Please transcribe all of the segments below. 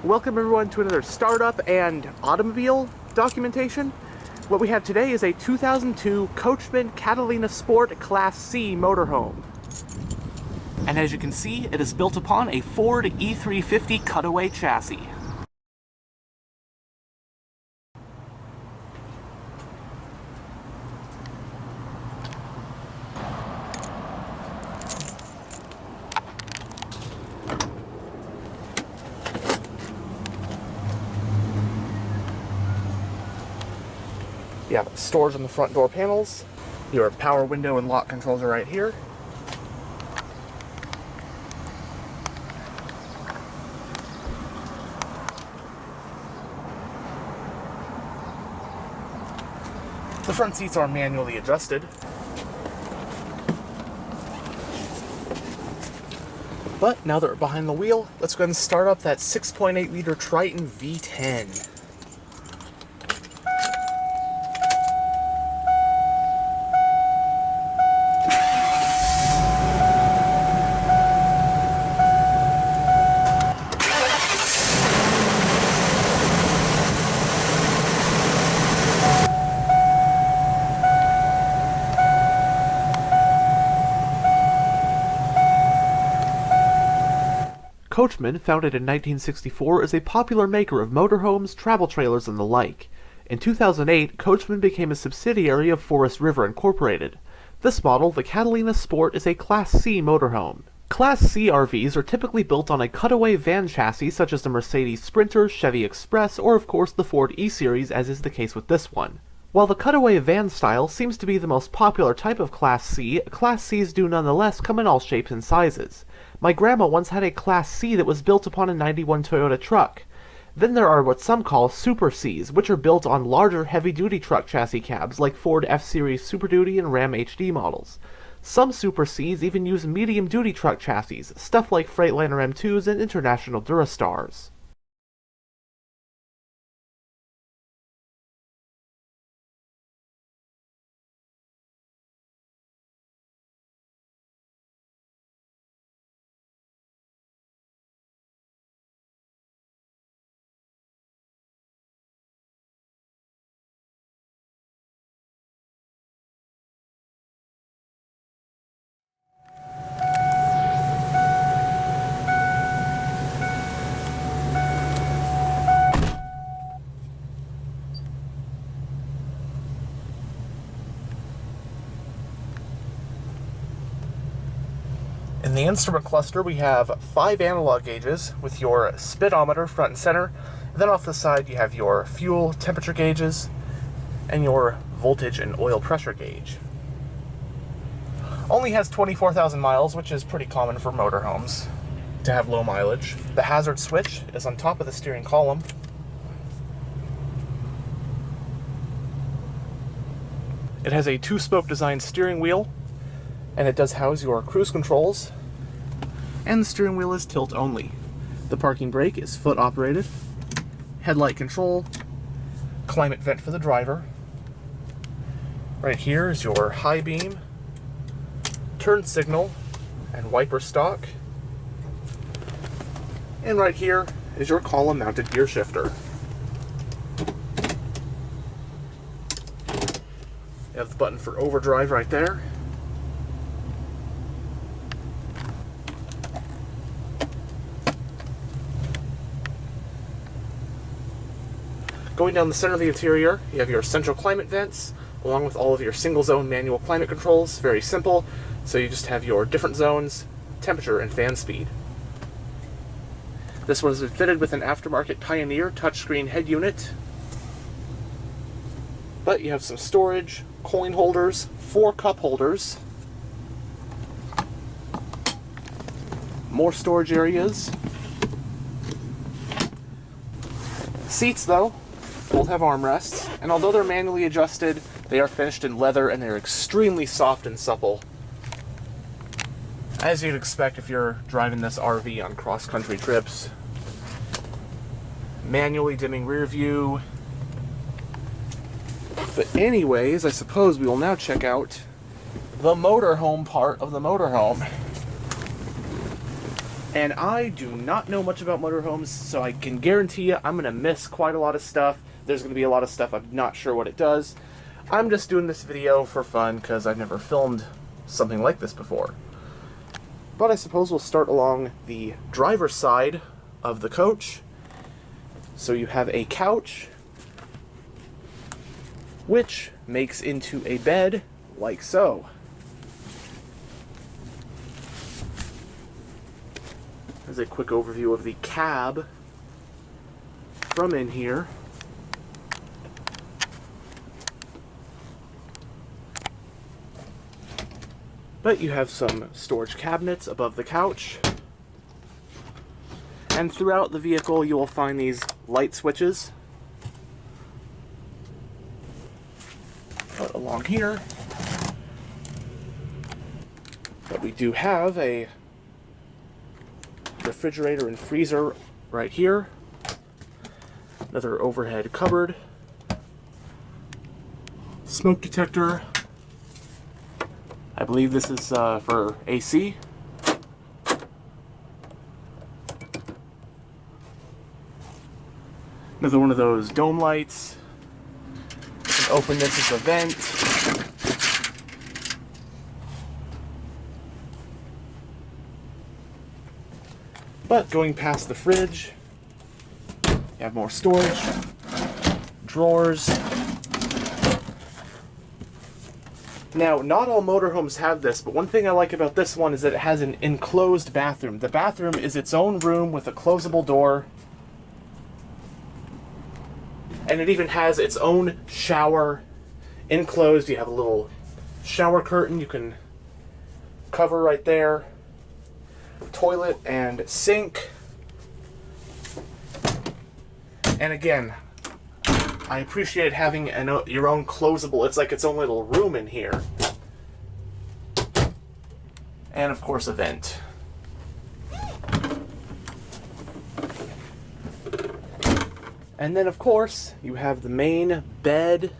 Welcome everyone to another startup and automobile documentation. What we have today is a 2002 Coachmen Catalina Sport Class-C motorhome. And as you can see, it is built upon a Ford E350 Cutaway chassis. You have storage on the front door panels. Your power window and lock controls are right here. The front seats are manually adjusted. But now that we're behind the wheel, let's go ahead and start up that 6.8 liter Triton V10. Coachmen, founded in 1964, is a popular maker of motorhomes, travel trailers, and the like. In 2008, Coachmen became a subsidiary of Forest River Incorporated. This model, the Catalina Sport, is a Class C motorhome. Class C RVs are typically built on a cutaway van chassis such as the Mercedes Sprinter, Chevy Express, or of course the Ford E-Series, as is the case with this one. While the cutaway van style seems to be the most popular type of Class C, Class Cs do nonetheless come in all shapes and sizes. My grandma once had a Class C that was built upon a '91 Toyota truck. Then there are what some call Super Cs, which are built on larger heavy-duty truck chassis cabs like Ford F-Series Super Duty and Ram HD models. Some Super Cs even use medium-duty truck chassis, stuff like Freightliner M2s and International Durastars. In the instrument cluster, we have 5 analog gauges with your speedometer front and center. And then off the side, you have your fuel temperature gauges and your voltage and oil pressure gauge. Only has 24,000 miles, which is pretty common for motorhomes to have low mileage. The hazard switch is on top of the steering column. It has a 2-spoke design steering wheel, and it does house your cruise controls, and the steering wheel is tilt only. The parking brake is foot operated, headlight control, climate vent for the driver. Right here is your high beam, turn signal, and wiper stalk. And right here is your column mounted gear shifter. You have the button for overdrive right there. Going down the center of the interior, you have your central climate vents, along with all of your single-zone manual climate controls. Very simple, so you just have your different zones, temperature, and fan speed. This one is fitted with an aftermarket Pioneer touchscreen head unit. But you have some storage, coin holders, 4 cup holders, more storage areas. Seats, though, both have armrests, and although they're manually adjusted, they are finished in leather and they're extremely soft and supple. As you'd expect if you're driving this RV on cross-country trips. Manually dimming rear view. But anyways, I suppose we will now check out the motorhome part of the motorhome. And I do not know much about motorhomes, so I can guarantee you I'm going to miss quite a lot of stuff. There's going to be a lot of stuff I'm not sure what it does. I'm just doing this video for fun because I've never filmed something like this before. But I suppose we'll start along the driver's side of the coach. So you have a couch, which makes into a bed like so. Here's a quick overview of the cab from in here. But you have some storage cabinets above the couch. And throughout the vehicle you will find these light switches. But along here, but we do have a refrigerator and freezer right here. Another overhead cupboard. Smoke detector. I believe this is for AC. Another one of those dome lights. You can open this as a vent. But going past the fridge, you have more storage, drawers. Now, not all motorhomes have this, but one thing I like about this one is that it has an enclosed bathroom. The bathroom is its own room with a closable door. And it even has its own shower enclosed. You have a little shower curtain you can cover right there. Toilet and sink. And again, I appreciate having your own closable, it's like its own little room in here. And of course a vent. And then of course you have the main bed.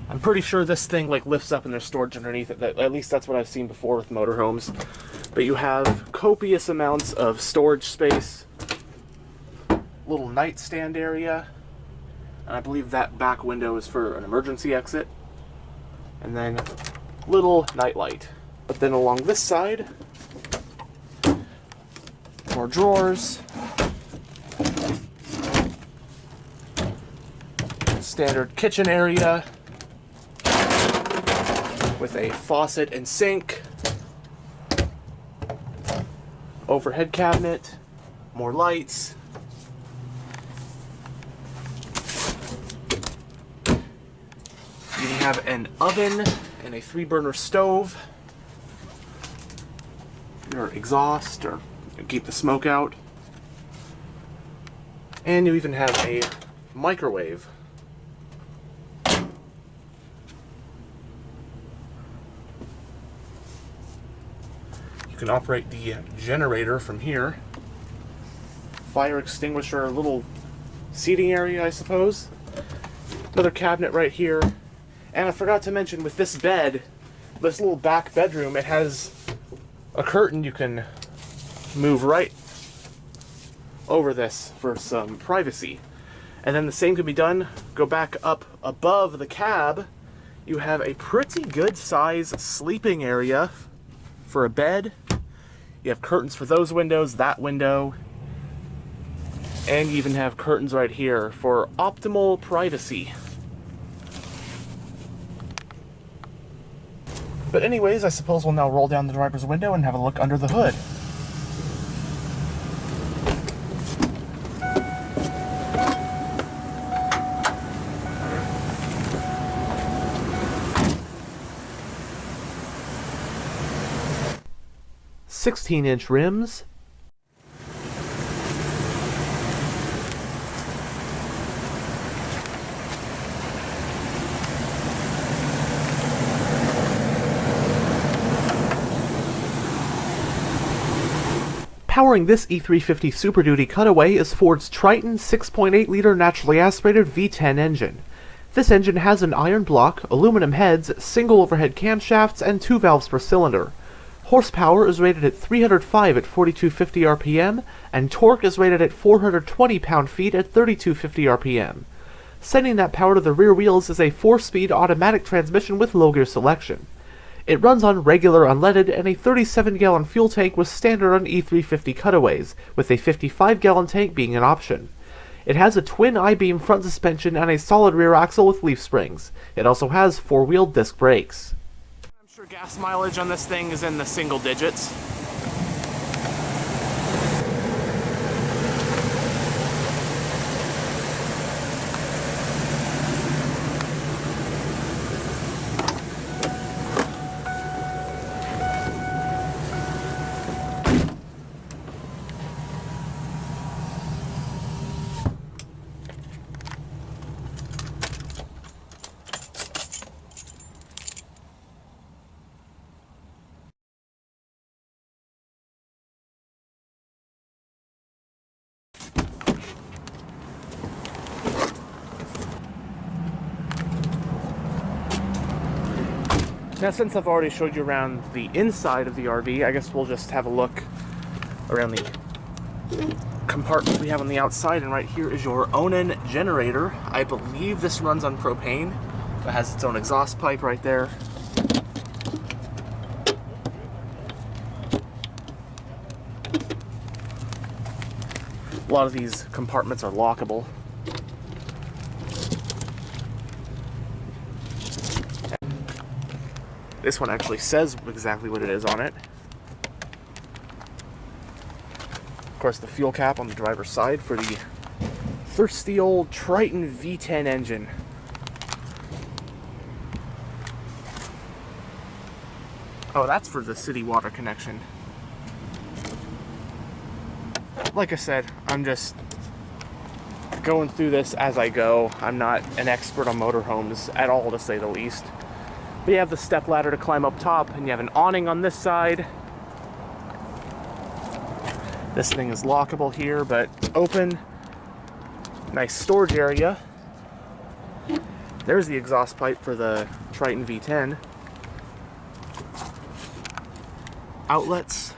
I'm pretty sure this thing like lifts up and there's storage underneath it. At least that's what I've seen before with motorhomes. But you have copious amounts of storage space. Little nightstand area. And I believe that back window is for an emergency exit. And then little nightlight. But then along this side, more drawers. Standard kitchen area with a faucet and sink. Overhead cabinet. More lights. You have an oven and a 3-burner stove. Your exhaust or keep the smoke out. And you even have a microwave. You can operate the generator from here. Fire extinguisher, little seating area, I suppose. Another cabinet right here. And I forgot to mention, with this bed, this little back bedroom, it has a curtain you can move right over this for some privacy. And then the same can be done, go back up above the cab. You have a pretty good size sleeping area for a bed. You have curtains for those windows, that window. And you even have curtains right here for optimal privacy. But anyways, I suppose we'll now roll down the driver's window and have a look under the hood. "16-inch rims, Powering this E350 Super Duty Cutaway is Ford's Triton 6.8-liter naturally aspirated V10 engine. This engine has an iron block, aluminum heads, single overhead camshafts, and 2 valves per cylinder. Horsepower is rated at 305 at 4250 RPM, and torque is rated at 420 pound-feet at 3250 RPM. Sending that power to the rear wheels is a 4-speed automatic transmission with low gear selection. It runs on regular unleaded, and a 37-gallon fuel tank was standard on E350 Cutaways, with a 55-gallon tank being an option. It has a twin I-beam front suspension and a solid rear axle with leaf springs. It also has 4-wheel disc brakes. I'm sure gas mileage on this thing is in the single digits. Now, since I've already showed you around the inside of the RV, I guess we'll just have a look around the compartment we have on the outside. And right here is your Onan generator. I believe this runs on propane. It has its own exhaust pipe right there. A lot of these compartments are lockable. This one actually says exactly what it is on it. Of course, the fuel cap on the driver's side for the thirsty old Triton V10 engine. Oh, that's for the city water connection. Like I said, I'm just going through this as I go. I'm not an expert on motorhomes at all, to say the least. But you have the step ladder to climb up top, and you have an awning on this side. This thing is lockable here, but open. Nice storage area. There's the exhaust pipe for the Triton V10. Outlets.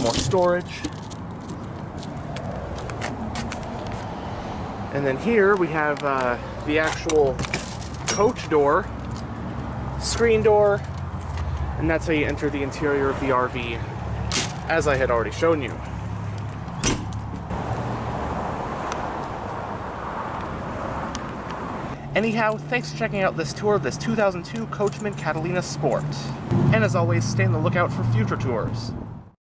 More storage. And then here we have the actual coach door, screen door, and that's how you enter the interior of the RV, as I had already shown you. Anyhow, thanks for checking out this tour of this 2002 Coachmen Catalina Sport. And as always, stay on the lookout for future tours.